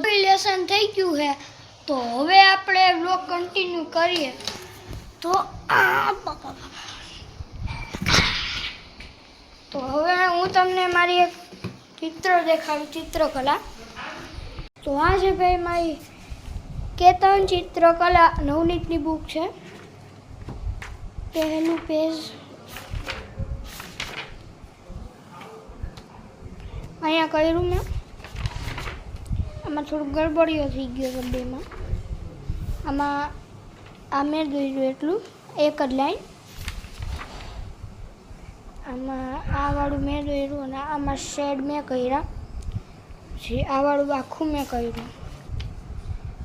lesson થઈ ગયું છે તો હવે આપણે વ્લોગ કન્ટિન્યુ કરીએ તો હવે હું તમને મારી એક ચિત્ર દેખાડું ચિત્રકલા તો આ છે ભાઈ મારી કેતન ચિત્રકલા નવનીતની બુક છે પહેલું પેજ અહીંયા કર્યું મેં આમાં થોડું ગડબડીઓ થઈ ગયો છે બેમાં આમાં આ મેં દોર્યું એટલું એક જ લાઈન આમાં આ વાળું મેં દોર્યું અને આમાં શેડ મેં કર્યા પછી આ વાળું આખું મેં કર્યું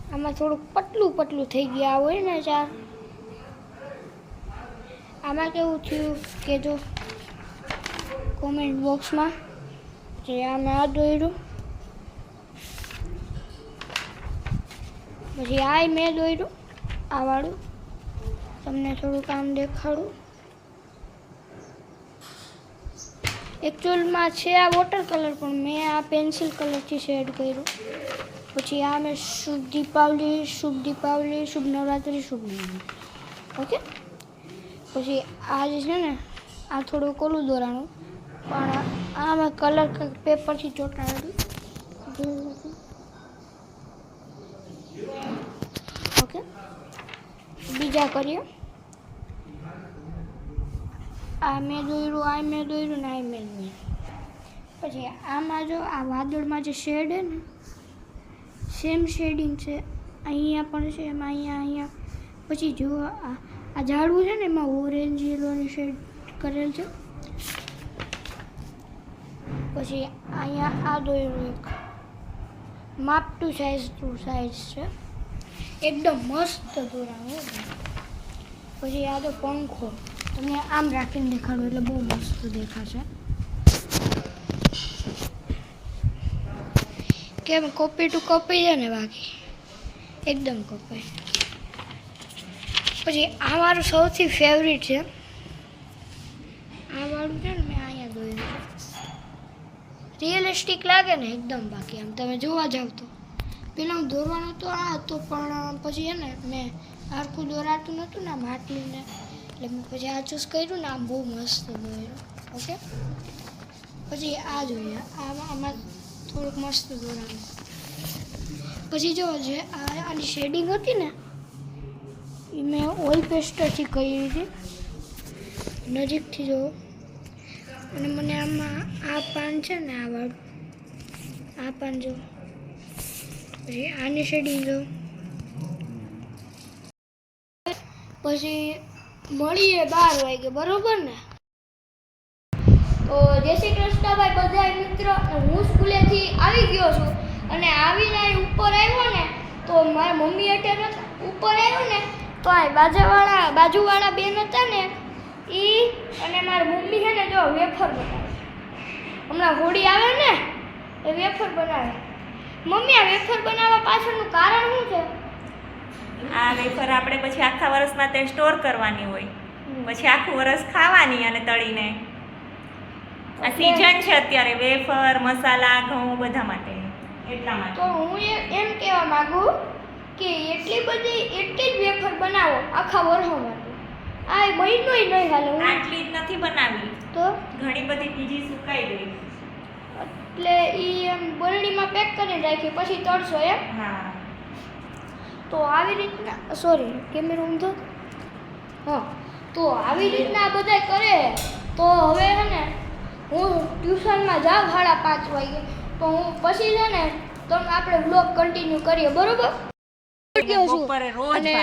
આમાં થોડુંક પતલું થઈ ગયા હોય ને ચાર આમાં કેવું થયું કે જો કોમેન્ટ બોક્સમાં જે આ મેં આ દોર્યું પછી આ મેં દોર્યું આ વાળું તમને થોડું કામ દેખાડું એકચ્યુઅલમાં છે આ વોટર કલર પણ મેં આ પેન્સિલ કલરથી શેડ કર્યું પછી આ મેં શુભ દીપાવલી શુભ નવરાત્રિ શુભ નવરાત્રિ ઓકે પછી આ જે છે ને આ થોડું કોલું દોરાણું પણ આમાં કલર પેપરથી ચોંટાડેલું ઓકે બીજા કરીએ આ મેં દોર્યું ને આ મેં પછી આમાં જો આ વાદળમાં જે શેડ છે ને સેમ શેડિંગ છે અહીંયા પણ છે એમાં અહીંયા પછી જો આ ઝાડવું છે ને એમાં ઓરેન્જ યલોની શેડ કરેલ છે પછી અહીંયા આ દોર્યું એક માપ ટુ સાઇઝ છે એકદમ મસ્ત દોરાણું પછી આ તો પંખો તમને આમ રાખીને દેખાડું એટલે બહુ મસ્ત દેખાશે કેમ કોપી ટુ કોપી છે ને બાકી એકદમ કોપી પછી આ મારું સૌથી ફેવરિટ છે આ વાળું છે ને મેં અહીંયા દોર્યું રિયલિસ્ટિક લાગે ને એકદમ બાકી આમ તમે જોવા જાવ તો પેલા હું દોરવાનું તો આ હતો પણ પછી છે ને મેં આખું દોરાતું નહોતું ને આમ હાટલીને એટલે મેં પછી આ ચૂઝ કર્યું ને આમ બહુ મસ્ત દોર્યું ઓકે પછી આ જોઈએ આમાં થોડુંક મસ્ત દોરાનું પછી જો જે આની શેડિંગ હતી ને એ મેં ઓઇલ પેસ્ટરથી કરી હતી નજીકથી જો અને મને આમાં આ પાન છે ને આ વાળું આ પાન જો પછી આની શેડિંગ જો પછી મળીએ 12 વાગે બરોબર ને તો જય શ્રી કૃષ્ણ ભાઈ બધા મિત્રો હું સ્કૂલેથી આવી ગયો છું અને આવીને ઉપર આવ્યો ને તો મારા મમ્મી અત્યારે ઉપર આવ્યો ને તો આ બાજુવાળા બેન હતા ને એ અને મારી મમ્મી છે ને જો વેફર બનાવે હમણાં હોળી આવે ને એ વેફર બનાવે મમ્મી આ વેફર બનાવવા પાછળનું કારણ શું છે આ વેફર આપણે પછી આખા વર્ષ માટે સ્ટોર કરવાની હોય પછી આખું વર્ષ ખાવાની અને તળીને આ સીઝન છે અત્યારે વેફર મસાલા ઘઉં બધા માટે એટલા માટે તો હું એમ કહેવા માંગુ કે એટલી જ વેફર બનાવો આખા વર્ષ માટે આ મહિનોય નહીં હાલે આટલી જ નથી બનાવી તો ઘણી બધી બીજી સુકાઈ ગઈ એટલે ઈ એમ બરણીમાં પેક કરીને રાખી પછી તળશો એમ હા તો આવી રીતના સોરી કેમેરો ઊંધો હા તો આવી રીતના બધા કરે તો હવે છે ને હું ટ્યુશનમાં જાઉં 5:30 વાગે તો હું પછી છે ને તો આપણે વ્લોગ કન્ટિન્યુ કરીએ બરોબર અને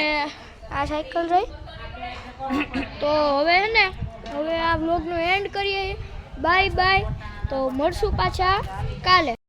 આ સાયકલ રહી તો હવે છે ને હવે આ વ્લોગનો એન્ડ કરીએ બાય તો મળશું પાછા કાલે